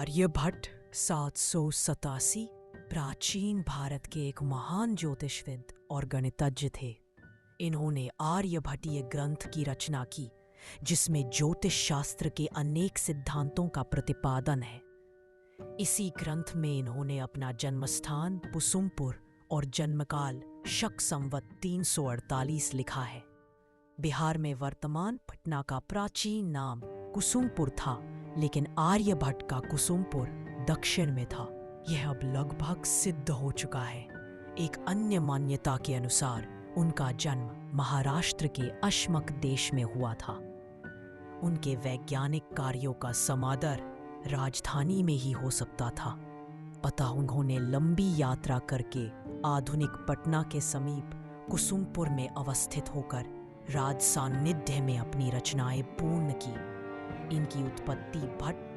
आर्यभट्ट 787 प्राचीन भारत के एक महान ज्योतिषविद और गणितज्ञ थे। इन्होंने आर्यभट्टीय ग्रंथ की रचना की, जिसमें ज्योतिष शास्त्र के अनेक सिद्धांतों का प्रतिपादन है। इसी ग्रंथ में इन्होंने अपना जन्मस्थान कुसुमपुर और जन्मकाल शक संवत 348 लिखा है। बिहार में वर्तमान पटना का प्राचीन नाम कुसुमपुर था, लेकिन आर्यभट्ट का कुसुमपुर दक्षिण में था। यह अब लगभग सिद्ध हो चुका है। एक अन्य मान्यता के अनुसार उनका जन्म महाराष्ट्र के अश्मक देश में हुआ था। उनके वैज्ञानिक कार्यों का समादर राजधानी में ही हो सकता था। अतः उन्होंने लंबी यात्रा करके आधुनिक पटना के समीप कुसुमपुर में अवस्थित होकर राज सान्निध्य में अपनी रचनाएं पूर्ण की। इनकी उत्पत्ति भट्ट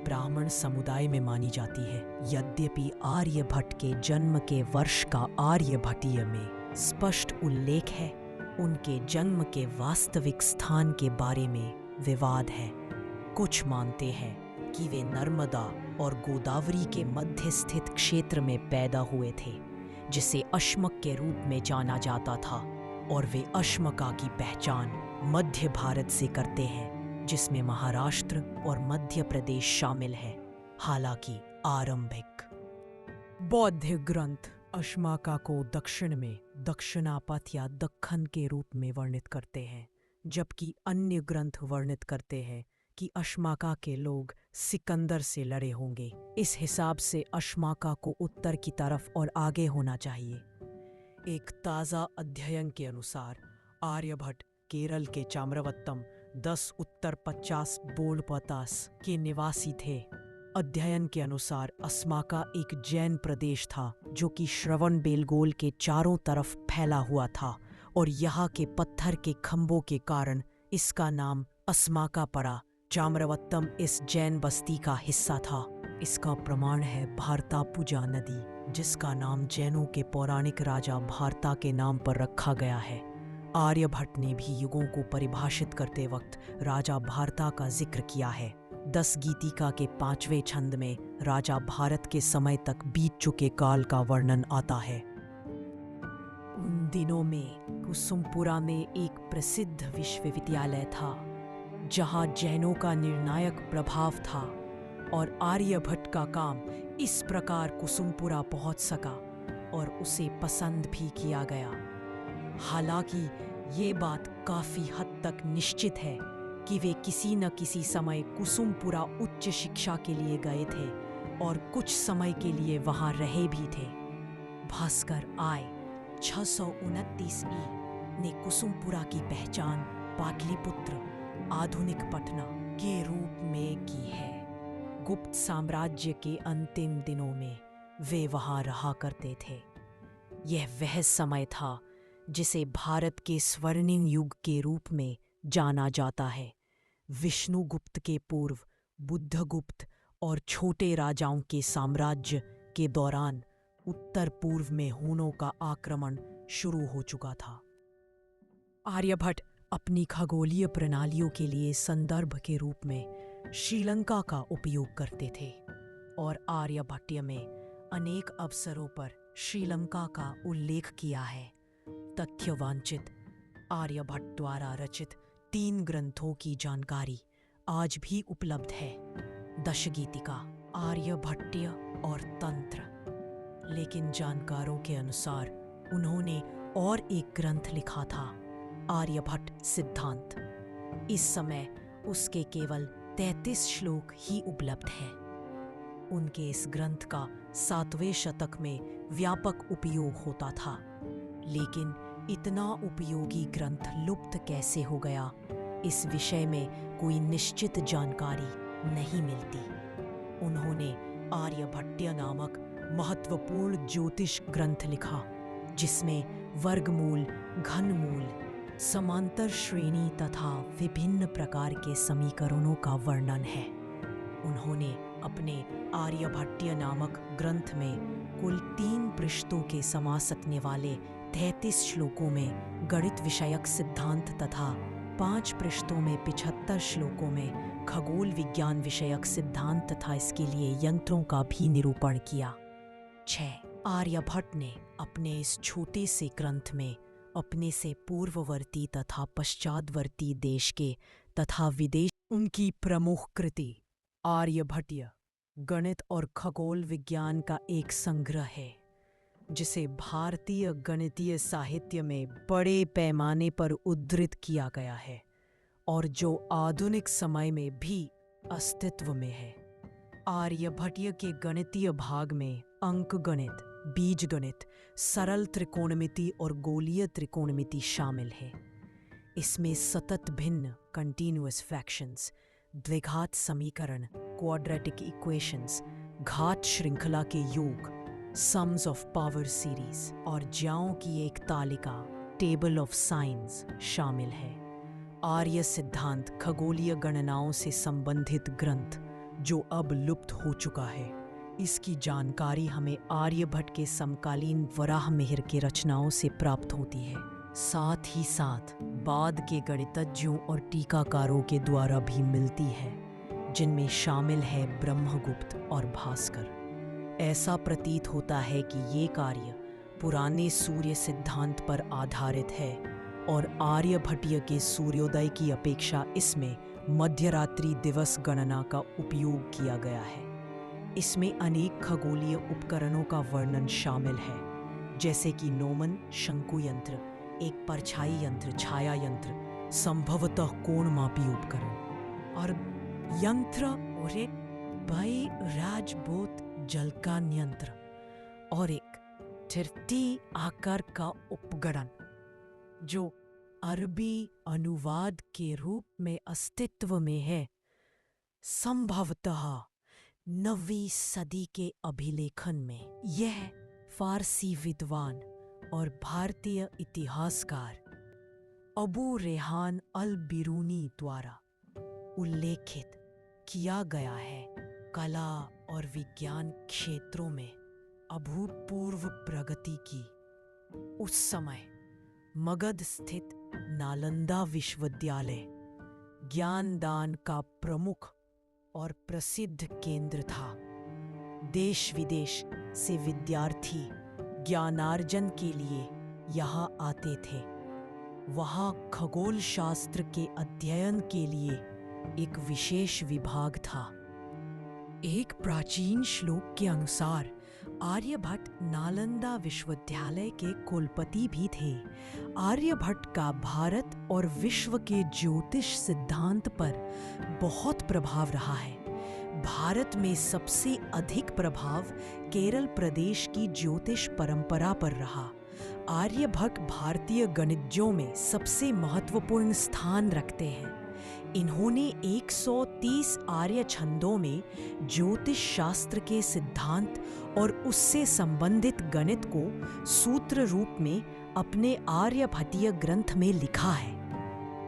ब्राह्मण समुदाय में मानी जाती है। यद्यपि आर्यभट्ट के जन्म के वर्ष का आर्यभट्टीय में स्पष्ट उल्लेख है, उनके जन्म के वास्तविक स्थान के बारे में विवाद है। कुछ मानते हैं कि वे नर्मदा और गोदावरी के मध्य स्थित क्षेत्र में पैदा हुए थे, जिसे अश्मक के रूप में जाना जाता था, और वे अश्मका की पहचान मध्य भारत से करते हैं, जिसमें महाराष्ट्र और मध्य प्रदेश शामिल है। हालांकि आरंभिक बौद्ध ग्रंथ अश्माका को दक्षिण में दक्षिणापथ या दक्खन के रूप में वर्णित करते हैं, जबकि अन्य ग्रंथ वर्णित करते हैं कि अश्माका के लोग सिकंदर से लड़े होंगे। इस हिसाब से अश्माका को उत्तर की तरफ और आगे होना चाहिए। एक ताज़ा अध्ययन के अनुसार आर्यभट्ट केरल के चाम्रवत्तम 10 उत्तर 50 बोलपतास के निवासी थे। अध्ययन के अनुसार अस्माका एक जैन प्रदेश था, जो कि श्रवण बेलगोल के चारों तरफ फैला हुआ था, और यहाँ के पत्थर के खंभों के कारण इसका नाम अस्माका पड़ा। चाम्रवत्तम इस जैन बस्ती का हिस्सा था। इसका प्रमाण है भारतापुजा नदी, जिसका नाम जैनों के पौराणिक राजा भारता के नाम पर रखा गया है। आर्यभट्ट ने भी युगों को परिभाषित करते वक्त राजा भारता का जिक्र किया है। 10 गीतिका के 5वें छंद में राजा भारत के समय तक बीत चुके काल का वर्णन आता है। उन दिनों में कुसुमपुरा में एक प्रसिद्ध विश्वविद्यालय था, जहां जैनों का निर्णायक प्रभाव था, और आर्यभट्ट का काम इस प्रकार कुसुमपुरा पहुंच सका और उसे पसंद भी किया गया। हालांकि ये बात काफी हद तक निश्चित है कि वे किसी न किसी समय कुसुमपुरा उच्च शिक्षा के लिए गए थे और कुछ समय के लिए वहां रहे भी थे। भास्कर आय 629 ने कुसुमपुरा की पहचान पाटलिपुत्र, आधुनिक पटना के रूप में की है। गुप्त साम्राज्य के अंतिम दिनों में वे वहां रहा करते थे। यह वह समय था जिसे भारत के स्वर्णिम युग के रूप में जाना जाता है। विष्णुगुप्त के पूर्व बुद्धगुप्त और छोटे राजाओं के साम्राज्य के दौरान उत्तर पूर्व में हूनों का आक्रमण शुरू हो चुका था। आर्यभट्ट अपनी खगोलीय प्रणालियों के लिए संदर्भ के रूप में श्रीलंका का उपयोग करते थे, और आर्यभट्टीय में अनेक अवसरों पर श्रीलंका का उल्लेख किया है। तथ्य वांछित आर्यभट्ट द्वारा रचित 3 ग्रंथों की जानकारी आज भी उपलब्ध है: दशगीतिका, आर्यभट्टीय और तंत्र। लेकिन जानकारों के अनुसार उन्होंने और एक ग्रंथ लिखा था, आर्यभट्ट सिद्धांत। इस समय उसके केवल 33 श्लोक ही उपलब्ध हैं। उनके इस ग्रंथ का 7वें शतक में व्यापक उपयोग होता था, लेकिन इतना उपयोगी ग्रंथ लुप्त कैसे हो गया, इस विषय में कोई निश्चित जानकारी नहीं मिलती। उन्होंने आर्यभट्टीय नामक महत्वपूर्ण ज्योतिष ग्रंथ लिखा, जिसमें वर्गमूल, घनमूल, समांतर श्रेणी तथा विभिन्न प्रकार के समीकरणों का वर्णन है। उन्होंने अपने आर्यभट्टीय नामक ग्रंथ में कुल 3 पृष्ठों के समा सकने वाले 33 श्लोकों में गणित विषयक सिद्धांत तथा 5 पृष्ठों में 75 श्लोकों में खगोल विज्ञान विषयक सिद्धांत तथा इसके लिए यंत्रों का भी निरूपण किया। 6. आर्यभट्ट ने अपने इस छोटे से ग्रंथ में अपने से पूर्ववर्ती तथा पश्चातवर्ती देश के तथा विदेश उनकी प्रमुख कृति आर्यभट्टीय गणित और खगोल विज्ञान का एक संग्रह है, जिसे भारतीय गणितीय साहित्य में बड़े पैमाने पर उद्धृत किया गया है और जो आधुनिक समय में भी अस्तित्व में है। आर्यभट्टीय के गणितीय भाग में अंकगणित, बीजगणित, सरल त्रिकोणमिति और गोलीय त्रिकोणमिति शामिल है। इसमें सतत भिन्न कंटिन्यूअस फ्रैक्शंस, द्विघात समीकरण, क्वाड्रेटिक इक्वेशंस, घात श्रृंखला के योग, सम्स ऑफ पावर सीरीज और ज्याओं की एक तालिका, टेबल ऑफ साइंस शामिल है। आर्य सिद्धांत खगोलीय गणनाओं से संबंधित ग्रंथ जो अब लुप्त हो चुका है, इसकी जानकारी हमें आर्यभट्ट के समकालीन वराहमिहिर के रचनाओं से प्राप्त होती है। साथ ही साथ बाद के गणितज्ञों और टीकाकारों के द्वारा भी मिलती है, जिनमें शामिल है ब्रह्मगुप्त और भास्कर। ऐसा प्रतीत होता है कि ये कार्य पुराने सूर्य सिद्धांत पर आधारित है और आर्यभट्टीय के सूर्योदय की अपेक्षा इसमें मध्यरात्रि दिवस गणना का उपयोग किया गया है। इसमें अनेक खगोलीय उपकरणों का वर्णन शामिल है, जैसे कि नोमन शंकु यंत्र, एक परछाई यंत्र, छाया यंत्र, संभवतः कोणमापी उपकरण और यंत्र और एक भय राजबोत जलकान यंत्र और एक तिरती आकार का उपकरण जो अरबी अनुवाद के रूप में अस्तित्व में है। संभवतः 9वीं सदी के अभिलेखन में यह फारसी विद्वान और भारतीय इतिहासकार अबू रेहान अल बिरूनी द्वारा उल्लेखित किया गया है। कला और विज्ञान क्षेत्रों में अभूतपूर्व प्रगति की उस समय मगध स्थित नालंदा विश्वविद्यालय ज्ञानदान का प्रमुख और प्रसिद्ध केंद्र था। देश विदेश से विद्यार्थी ज्ञानार्जन के लिए यहाँ आते थे। वहाँ खगोल शास्त्र के अध्ययन के लिए एक विशेष विभाग था। एक प्राचीन श्लोक के अनुसार आर्यभट्ट नालंदा विश्वविद्यालय के कुलपति भी थे। आर्यभट्ट का भारत और विश्व के ज्योतिष सिद्धांत पर बहुत प्रभाव रहा है। भारत में सबसे अधिक प्रभाव केरल प्रदेश की ज्योतिष परंपरा पर रहा। आर्यभट्ट भारतीय गणितज्ञों में सबसे महत्वपूर्ण स्थान रखते हैं। इन्होंने 130 आर्य छंदों में ज्योतिष शास्त्र के सिद्धांत और उससे संबंधित गणित को सूत्र रूप में अपने आर्यभट्टीय ग्रंथ में लिखा है।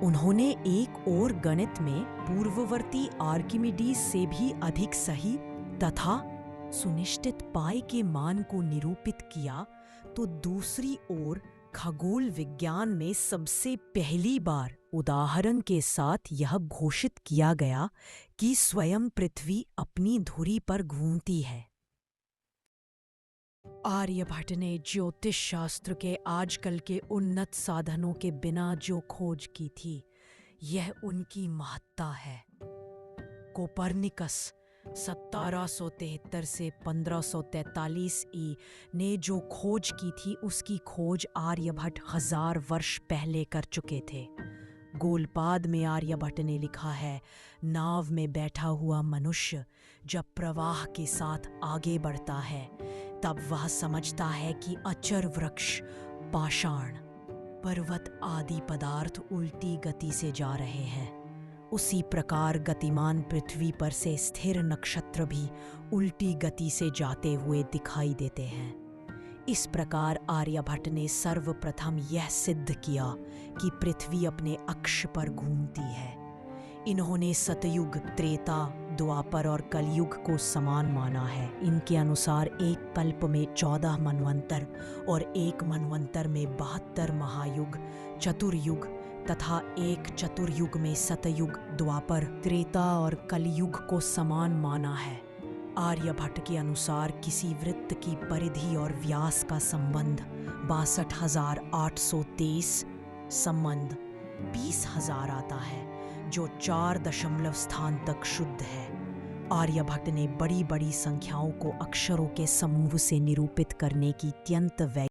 उन्होंने एक और गणित में पूर्ववर्ती आर्किमिडीज से भी अधिक सही तथा सुनिश्चित पाई के मान को निरूपित किया, तो दूसरी ओर खगोल विज्ञान में सबसे पहली बार उदाहरण के साथ यह घोषित किया गया कि स्वयं पृथ्वी अपनी धुरी पर घूमती है। आर्यभट्ट ने ज्योतिष शास्त्र के आजकल के उन्नत साधनों के बिना जो खोज की थी, यह उनकी महत्ता है। कोपरनिकस 1773 से 1543 ने जो खोज की थी, उसकी खोज आर्यभट्ट 1000 वर्ष पहले कर चुके थे। गोलपाद में आर्यभट्ट ने लिखा है, नाव में बैठा हुआ मनुष्य जब प्रवाह के साथ आगे बढ़ता है, तब वह समझता है कि अचर वृक्ष, पाषाण, पर्वत आदि पदार्थ उल्टी गति से जा रहे हैं। उसी प्रकार गतिमान पृथ्वी पर से स्थिर नक्षत्र भी उल्टी गति से जाते हुए दिखाई देते हैं। इस प्रकार आर्यभट्ट ने सर्वप्रथम यह सिद्ध किया कि पृथ्वी अपने अक्ष पर घूमती है। इन्होंने सतयुग, त्रेता, द्वापर और कलयुग को समान माना है। इनके अनुसार एक कल्प में 14 मनवंतर और एक मनवंतर में 72 महायुग, चतुर्युग, तथा एक चतुर्युग में सतयुग, द्वापर, त्रेता और कलयुग को समान माना है। आर्यभट्ट के अनुसार किसी वृत्त की परिधि और व्यास का संबंध 62,823 संबंध 20,000 आता है, जो 4 दशमलव स्थान तक शुद्ध है। आर्यभट्ट ने बड़ी बड़ी संख्याओं को अक्षरों के समूह से निरूपित करने की अत्यंत